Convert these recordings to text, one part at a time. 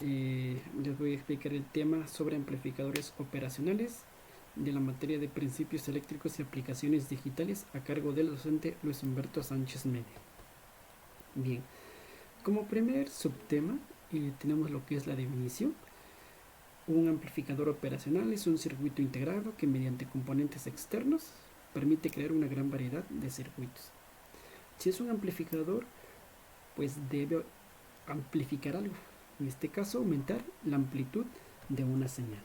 Les voy a explicar el tema sobre amplificadores operacionales de la materia de principios eléctricos y aplicaciones digitales a cargo del docente Luis Humberto Sánchez Media. Bien, como primer subtema tenemos lo que es la definición. Un amplificador operacional es un circuito integrado que mediante componentes externos permite crear una gran variedad de circuitos. Si es un amplificador, pues debe amplificar algo, en este caso aumentar la amplitud de una señal.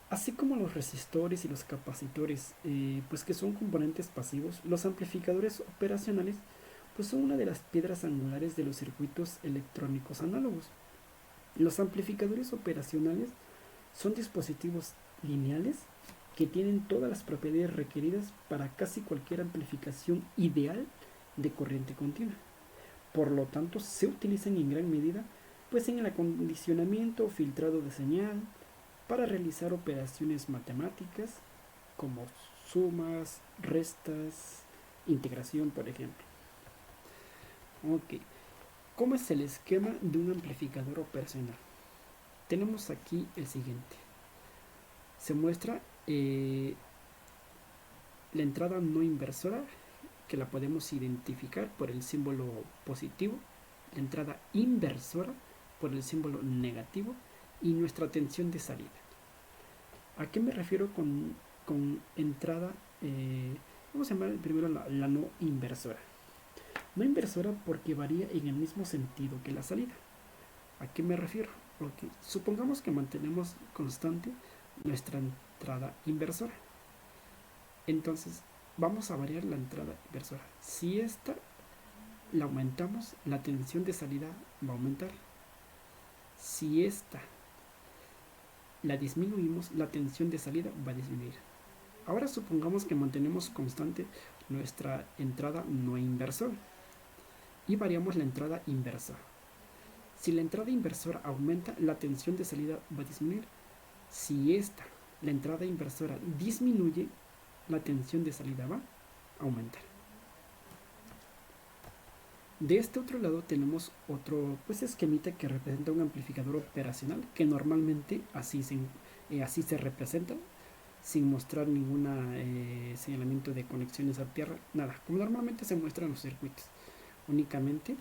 Así como los resistores y los capacitores, pues que son componentes pasivos, los amplificadores operacionales pues son una de las piedras angulares de los circuitos electrónicos análogos. Los amplificadores operacionales son dispositivos lineales que tienen todas las propiedades requeridas para casi cualquier amplificación ideal de corriente continua. Por lo tanto, se utilizan en gran medida pues en el acondicionamiento o filtrado de señal para realizar operaciones matemáticas como sumas, restas, integración, por ejemplo. Ok, ¿cómo es el esquema de un amplificador operacional? Tenemos aquí el siguiente. Se muestra la entrada no inversora, que la podemos identificar por el símbolo positivo, la entrada inversora por el símbolo negativo y nuestra tensión de salida. ¿A qué me refiero con entrada? Vamos a llamar primero la no inversora. No inversora porque varía en el mismo sentido que la salida. ¿A qué me refiero? Okay. Supongamos que mantenemos constante nuestra entrada inversora. Entonces vamos a variar la entrada inversora. Si esta la aumentamos, la tensión de salida va a aumentar. Si esta la disminuimos, la tensión de salida va a disminuir. Ahora supongamos que mantenemos constante nuestra entrada no inversora y variamos la entrada inversora. Si la entrada inversora aumenta, la tensión de salida va a disminuir. Si esta, la entrada inversora, disminuye, la tensión de salida va a aumentar. De este otro lado tenemos otro pues esquemita que representa un amplificador operacional que normalmente así se representa sin mostrar ningún señalamiento de conexiones a tierra, nada, como normalmente se muestran los circuitos, únicamente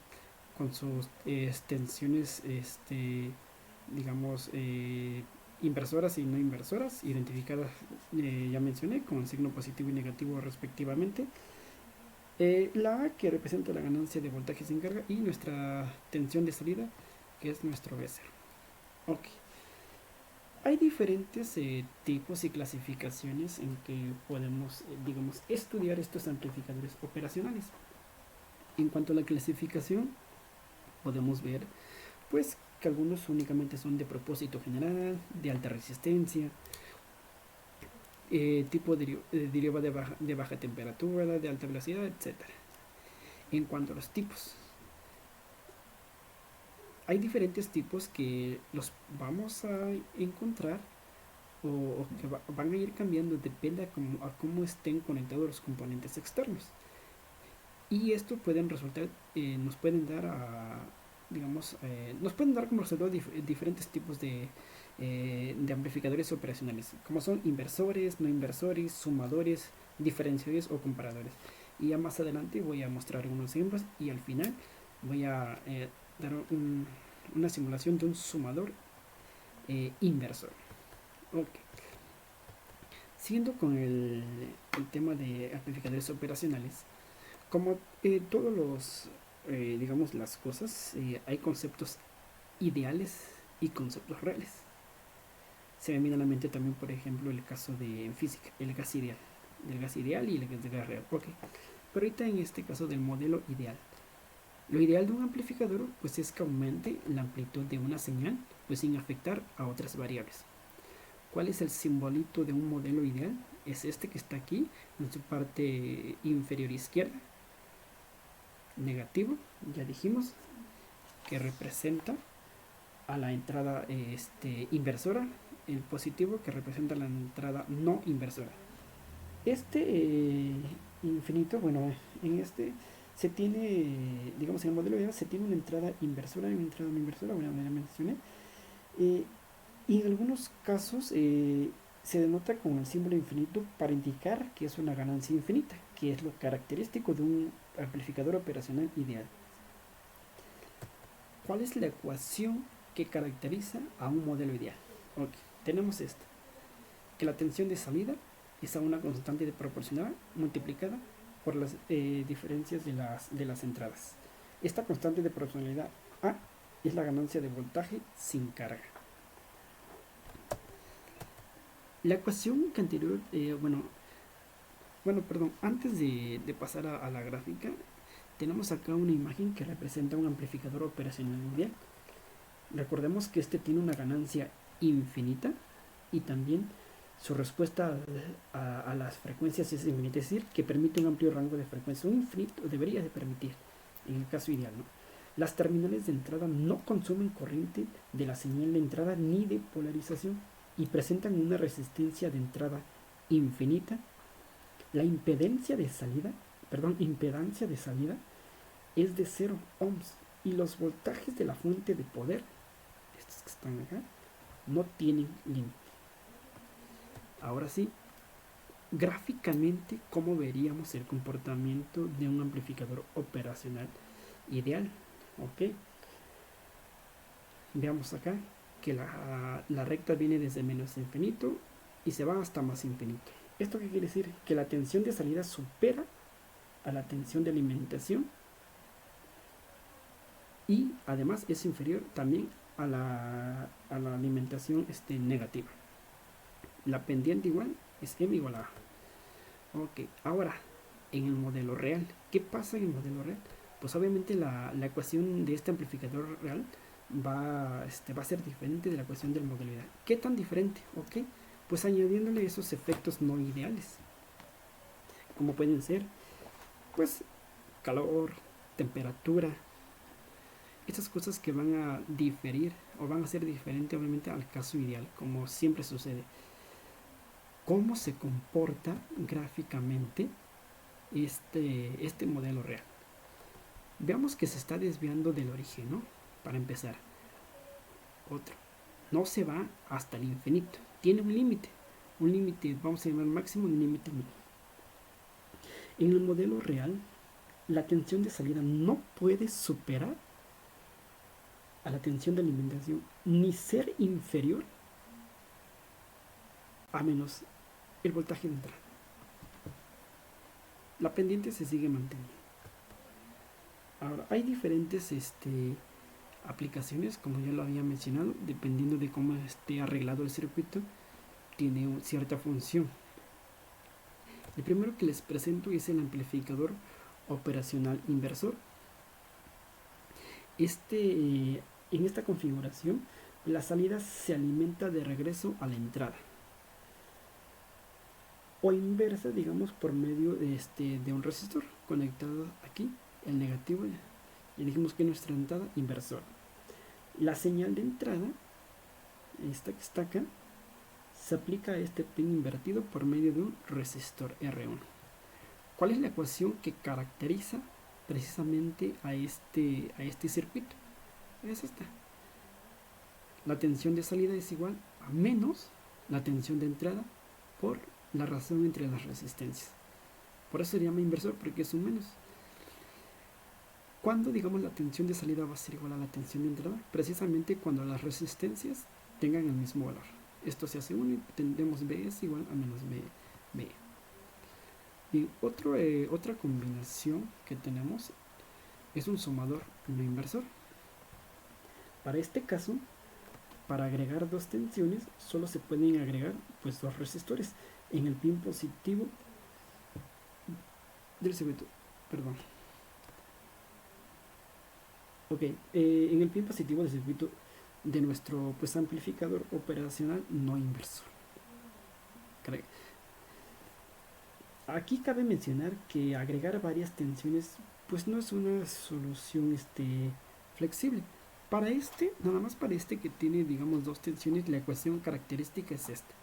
con sus extensiones digamos inversoras y no inversoras identificadas, ya mencioné, con el signo positivo y negativo respectivamente. La A, que representa la ganancia de voltaje sin carga, y nuestra tensión de salida, que es nuestro V0. Ok. Hay diferentes tipos y clasificaciones en que podemos, digamos, estudiar estos amplificadores operacionales. En cuanto a la clasificación, podemos ver, pues, que algunos únicamente son de propósito general, de alta resistencia, tipo deriva de baja temperatura, de alta velocidad, etc. En cuanto a los tipos, hay diferentes tipos que los vamos a encontrar o que van a ir cambiando, depende a cómo estén conectados los componentes externos. Y esto pueden resultar, nos pueden dar digamos, nos pueden dar como resultado diferentes tipos de amplificadores operacionales, como son inversores, no inversores, sumadores, diferenciadores o comparadores. Y ya más adelante voy a mostrar algunos ejemplos y al final voy a dar una simulación de un sumador inversor. Ok. Siguiendo con el tema de amplificadores operacionales, como todos los, digamos, las cosas, hay conceptos ideales y conceptos reales. Se me viene a la mente también, por ejemplo, el caso de en física, el gas ideal y el gas real. Ok, pero ahorita en este caso del modelo ideal. Lo ideal de un amplificador pues es que aumente la amplitud de una señal pues sin afectar a otras variables. ¿Cuál es el simbolito de un modelo ideal? Es este que está aquí en su parte inferior izquierda, negativo, ya dijimos, que representa a la entrada inversora, el positivo que representa la entrada no inversora. Este infinito, bueno, en este se tiene, digamos, en el modelo ideal se tiene una entrada inversora y una entrada no inversora, bueno, ya mencioné. Eh, y en algunos casos se denota con el símbolo infinito para indicar que es una ganancia infinita, que es lo característico de un amplificador operacional ideal. ¿Cuál es la ecuación que caracteriza a un modelo ideal? Ok, tenemos esta, que la tensión de salida es a una constante de proporcional multiplicada por las diferencias de las entradas. Esta constante de proporcionalidad A es la ganancia de voltaje sin carga. La ecuación que anterior, perdón, antes de pasar a la gráfica, tenemos acá una imagen que representa un amplificador operacional ideal. Recordemos que este tiene una ganancia infinita y también su respuesta a las frecuencias es infinita, es decir, que permite un amplio rango de frecuencias, un infinito debería de permitir, en el caso ideal, ¿no? Las terminales de entrada no consumen corriente de la señal de entrada ni de polarización y presentan una resistencia de entrada infinita. La impedancia de salida es de 0 ohms y los voltajes de la fuente de poder, estos que están acá, no tienen límite. Ahora sí, gráficamente, ¿cómo veríamos el comportamiento de un amplificador operacional ideal? Ok, veamos acá que la recta viene desde menos infinito y se va hasta más infinito. ¿Esto qué quiere decir? Que la tensión de salida supera a la tensión de alimentación y además es inferior también a la alimentación negativa. La pendiente igual es m igual a A. Ok, ahora en el modelo real, ¿qué pasa en el modelo real? Pues obviamente la ecuación de este amplificador real va a ser diferente de la ecuación del modelo ideal. ¿Qué tan diferente? Ok, pues añadiéndole esos efectos no ideales, como pueden ser, pues, calor, temperatura, estas cosas que van a diferir o van a ser diferentes obviamente al caso ideal, como siempre sucede. ¿Cómo se comporta gráficamente este modelo real? Veamos que se está desviando del origen, ¿no? Para empezar. Otro. No se va hasta el infinito. Tiene un límite, vamos a llamar máximo y un límite mínimo. En el modelo real, la tensión de salida no puede superar a la tensión de alimentación ni ser inferior a menos el voltaje de entrada. La pendiente se sigue manteniendo. Ahora, hay diferentes aplicaciones, como ya lo había mencionado, dependiendo de cómo esté arreglado el circuito, tiene cierta función. El primero que les presento es el amplificador operacional inversor. En esta configuración, la salida se alimenta de regreso a la entrada. O inversa, digamos, por medio de un resistor conectado aquí, el negativo. Y dijimos que nuestra entrada inversora. La señal de entrada, esta que está acá, se aplica a este pin invertido por medio de un resistor R1. ¿Cuál es la ecuación que caracteriza precisamente a este circuito? Es esta. La tensión de salida es igual a menos la tensión de entrada por la razón entre las resistencias. Por eso se llama inversor, porque es un menos. ¿Cuándo, digamos, la tensión de salida va a ser igual a la tensión de entrada? Precisamente cuando las resistencias tengan el mismo valor. Esto se hace 1 y tendremos Bs igual a menos B. Y otra combinación que tenemos es un sumador no inversor. Para este caso, para agregar dos tensiones, solo se pueden agregar pues dos resistores en el pin positivo del circuito. Perdón. Ok, en el pin positivo del circuito de nuestro pues amplificador operacional no inversor. Aquí cabe mencionar que agregar varias tensiones pues no es una solución flexible. Para nada más para que tiene digamos dos tensiones, la ecuación característica es esta.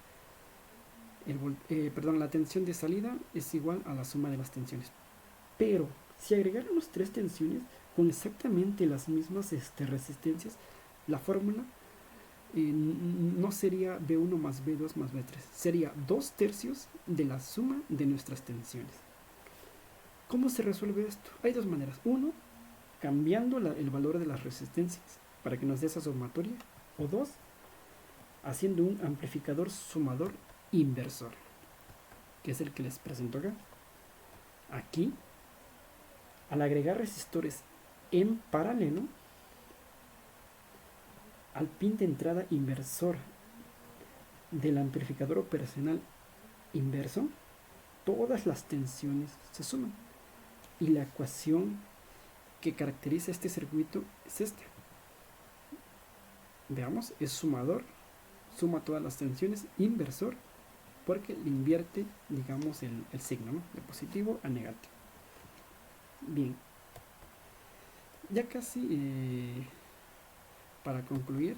La tensión de salida es igual a la suma de las tensiones. Pero Si agregáramos 3 tensiones con exactamente las mismas resistencias, la fórmula no sería B1 más B2 más B3, sería 2/3 de la suma de nuestras tensiones. ¿Cómo se resuelve esto? Hay dos maneras. Uno, cambiando el valor de las resistencias para que nos dé esa sumatoria. O dos, haciendo un amplificador sumador inversor, que es el que les presento acá. Aquí, al agregar resistores en paralelo al pin de entrada inversor del amplificador operacional inverso, todas las tensiones se suman. Y la ecuación que caracteriza este circuito es esta. Veamos, es sumador, suma todas las tensiones, inversor, porque le invierte, digamos, el signo, ¿no? De positivo a negativo. Bien, ya casi para concluir,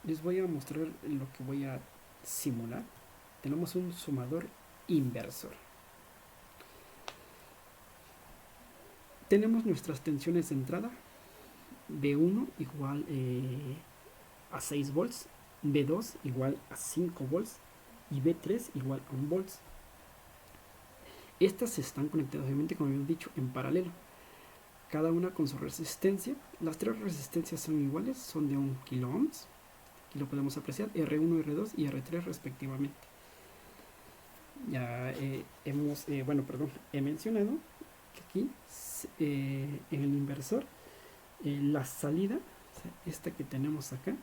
les voy a mostrar lo que voy a simular. Tenemos un sumador inversor. Tenemos nuestras tensiones de entrada, B1 igual a 6 volts, B2 igual a 5 volts y B3 igual a 1 volts. Estas están conectadas, obviamente, como habíamos dicho, en paralelo, cada una con su resistencia. Las tres resistencias son iguales, son de 1 kilo ohms. Aquí lo podemos apreciar, R1, R2 y R3 respectivamente. Ya he mencionado que aquí en el inversor la salida, o sea, esta que tenemos acá,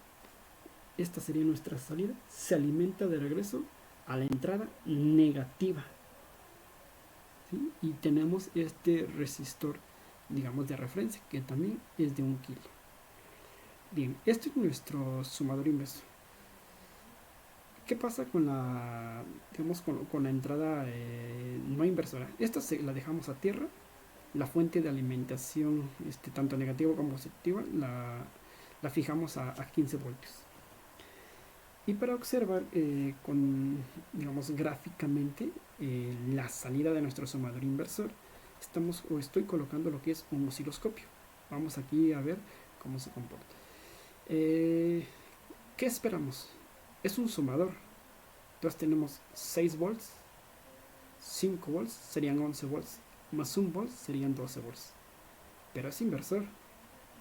esta sería nuestra salida, se alimenta de regreso a la entrada negativa, ¿sí? Y tenemos este resistor, digamos, de referencia, que también es de 1 kilo. Bien, este es nuestro sumador inversor. ¿Qué pasa con la, digamos, con la entrada no inversora? Esta la dejamos a tierra. La fuente de alimentación, tanto negativa como positiva, la fijamos a 15 voltios. Y para observar digamos, gráficamente la salida de nuestro sumador inversor, estoy colocando lo que es un osciloscopio. Vamos aquí a ver cómo se comporta. ¿Qué esperamos? Es un sumador. Entonces tenemos 6 volts, 5 volts serían 11 volts, más 1 volt serían 12 volts. Pero es inversor.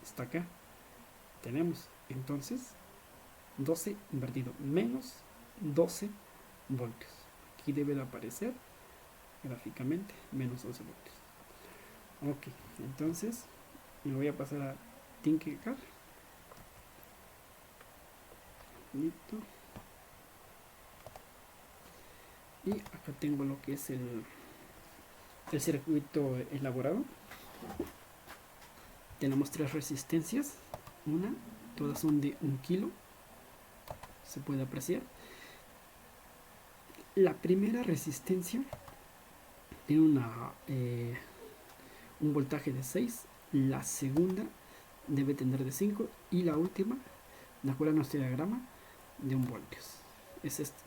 Está acá. Tenemos entonces 12 invertido menos 12 voltios. Aquí debe de aparecer gráficamente menos 12 voltios. Ok, entonces me voy a pasar a Tinkercad. Listo. Y acá tengo lo que es el circuito elaborado. Tenemos tres resistencias. Todas son de 1 kilo. Se puede apreciar. La primera resistencia tiene un voltaje de 6. La segunda debe tener de 5. Y la última, de acuerdo a nuestro diagrama, de 1 voltios.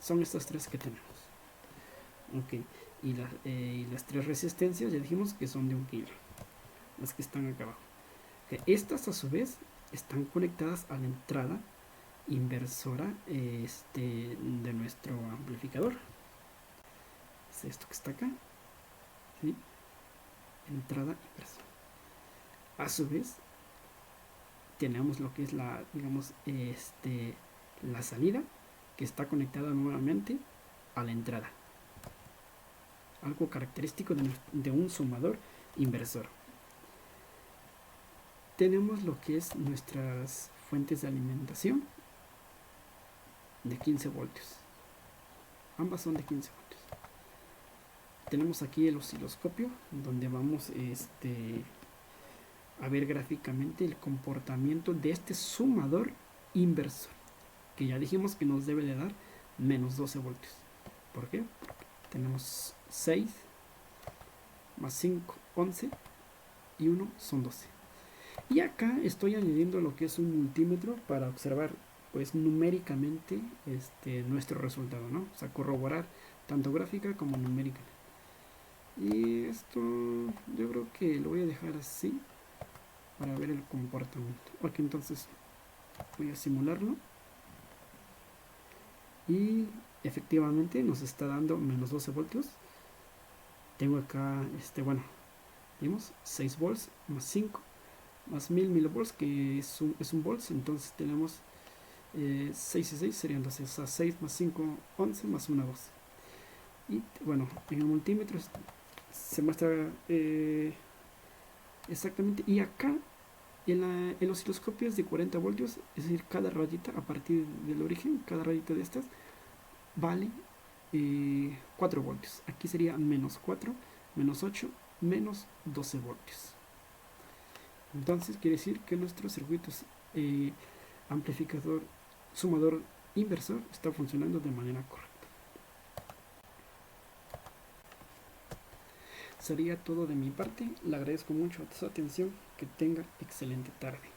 Son estas tres que tenemos. Ok, y las tres resistencias ya dijimos que son de 1 kilo, las que están acá abajo. Okay, estas a su vez están conectadas a la entrada inversora de nuestro amplificador. Es esto que está acá, ¿sí? Entrada inversora. A su vez tenemos lo que es la, digamos, la salida, que está conectada nuevamente a la entrada. Algo característico de un sumador inversor. Tenemos lo que es nuestras fuentes de alimentación de 15 voltios. Ambas son de 15 voltios. Tenemos aquí el osciloscopio, donde vamos a ver gráficamente el comportamiento de este sumador inversor, que ya dijimos que nos debe de dar menos 12 voltios. ¿Por qué? Porque tenemos 6 más 5, 11 y 1 son 12. Y acá estoy añadiendo lo que es un multímetro para observar, pues, numéricamente nuestro resultado, ¿no? O sea, corroborar tanto gráfica como numérica. Y esto yo creo que lo voy a dejar así para ver el comportamiento. Ok, entonces voy a simularlo y efectivamente nos está dando menos 12 voltios. Tengo acá, bueno, vimos 6 volts más 5 más 1000 milivolts, que es un volts. Entonces tenemos 6 y 6 serían 12, o sea, 6 más 5, 11 más 1, 12. Y bueno, en el multímetro se muestra exactamente. Y acá en los osciloscopios de 40 voltios, es decir, cada rayita a partir del origen, cada rayita de estas vale 4 voltios. Aquí sería menos 4, menos 8, menos 12 voltios. Entonces quiere decir que nuestro circuito amplificador, sumador, inversor está funcionando de manera correcta. Sería todo de mi parte. Le agradezco mucho su atención. Que tenga excelente tarde.